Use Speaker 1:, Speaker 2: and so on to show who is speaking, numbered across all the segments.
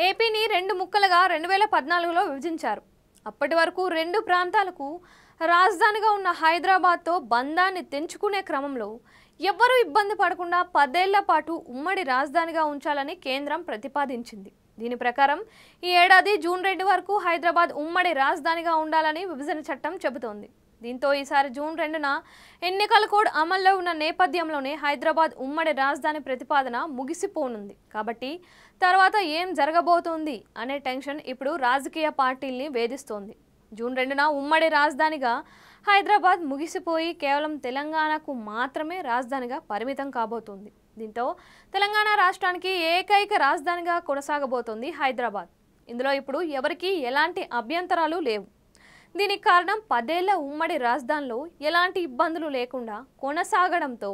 Speaker 1: ఏపీని రెండు ముక్కలుగా 2014లో విభజించారు. అప్పటి వరకు రెండు ప్రాంతాలకు రాజధానిగా ఉన్న హైదరాబాద్తో బంధాన్ని తెంచుకునే క్రమంలో ఎవ్వరూ ఇబ్బంది పడకుండా 10 ఏళ్ల పాటు ఉమ్మడి రాజధానిగా ఉంచాలని కేంద్రం ప్రతిపాదించింది. దీని ప్రకారం ఈ ఏడాది జూన్ 2 వరకు హైదరాబాద్ ఉమ్మడి రాజధానిగా ఉండాలని విభజన చట్టం చెబుతోంది. దీంతో ఈసారి జూన్ 2న ఎన్నికల కోడ్ అమల్లో ఉన్న నేపథ్యంలోనే హైదరాబాద్ ఉమ్మడి రాజధాని ప్రతిపాదన ముగిసిపోనుంది. కాబట్టి తర్వాత ఏం జరగబోతోంది అనే టెన్షన్ ఇప్పుడు రాజకీయ పార్టీల్ని వేధిస్తోంది. జూన్ 2న ఉమ్మడి రాజధానిగా హైదరాబాద్ ముగిసిపోయి కేవలం తెలంగాణకు మాత్రమే రాజధానిగా పరిమితం కాబోతోంది. దీంతో తెలంగాణ రాష్ట్రానికి ఏకైక రాజధానిగా కొనసాగబోతోంది హైదరాబాద్. ఇందులో ఇప్పుడు ఎవరికీ ఎలాంటి అభ్యంతరాలు లేవు. దీనికి కారణం 10 ఏళ్ల ఉమ్మడి రాజధానిలో ఎలాంటి ఇబ్బందులు లేకుండా కొనసాగడంతో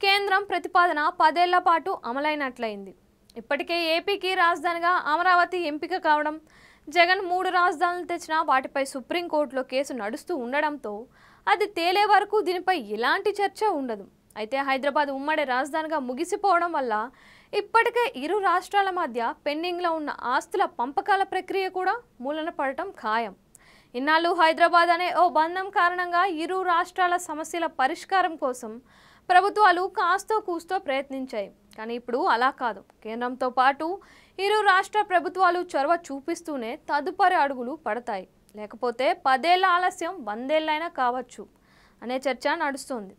Speaker 1: కేంద్రం ప్రతిపాదన 10 ఏళ్ల పాటు అమలైనట్లయింది. ఇప్పటికే ఏపీకి రాజధానిగా అమరావతి ఎంపిక కావడం, జగన్ 3 రాజధానులు తెచ్చినా వాటిపై సుప్రీంకోర్టులో కేసు నడుస్తూ ఉండడంతో అది తేలే వరకు దీనిపై ఎలాంటి చర్చ ఉండదు. అయితే హైదరాబాద్ ఉమ్మడి రాజధానిగా ముగిసిపోవడం వల్ల ఇప్పటికే ఇరు రాష్ట్రాల మధ్య పెండింగ్లో ఉన్న ఆస్తుల పంపకాల ప్రక్రియ కూడా మూలన పడటం ఖాయం. ఇన్నాళ్ళు హైదరాబాద్ అనే ఓ బంధం కారణంగా ఇరు రాష్ట్రాల సమస్యల పరిష్కారం కోసం ప్రభుత్వాలు కాస్తో కూస్తో ప్రయత్నించాయి. కానీ ఇప్పుడు అలా కాదు. కేంద్రంతో పాటు ఇరు రాష్ట్ర ప్రభుత్వాలు చొరవ చూపిస్తూనే తదుపరి అడుగులు పడతాయి. లేకపోతే 10 ఏళ్ల ఆలస్యం 100 ఏళ్ళైనా కావచ్చు అనే చర్చ నడుస్తోంది.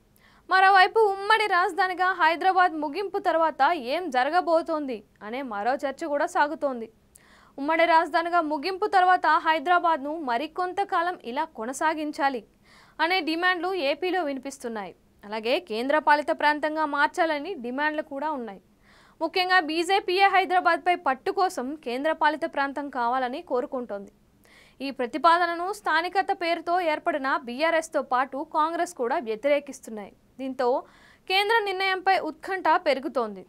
Speaker 1: మరోవైపు ఉమ్మడి రాజధానిగా హైదరాబాద్ ముగింపు తర్వాత ఏం జరగబోతోంది అనే మరో చర్చ కూడా సాగుతోంది. ఉమ్మడి రాజధానిగా ముగింపు తర్వాత హైదరాబాద్ను మరికొంతకాలం ఇలా కొనసాగించాలి అనే డిమాండ్లు ఏపీలో వినిపిస్తున్నాయి. అలాగే కేంద్ర పాలిత ప్రాంతంగా మార్చాలని డిమాండ్లు కూడా ఉన్నాయి. ముఖ్యంగా బీజేపీయే హైదరాబాద్పై పట్టు కోసం కేంద్ర పాలిత ప్రాంతం కావాలని కోరుకుంటోంది. ఈ ప్రతిపాదనను స్థానికత పేరుతో ఏర్పడిన బీఆర్ఎస్తో పాటు కాంగ్రెస్ కూడా వ్యతిరేకిస్తున్నాయి. దీంతో కేంద్ర నిర్ణయంపై ఉత్కంఠ పెరుగుతోంది.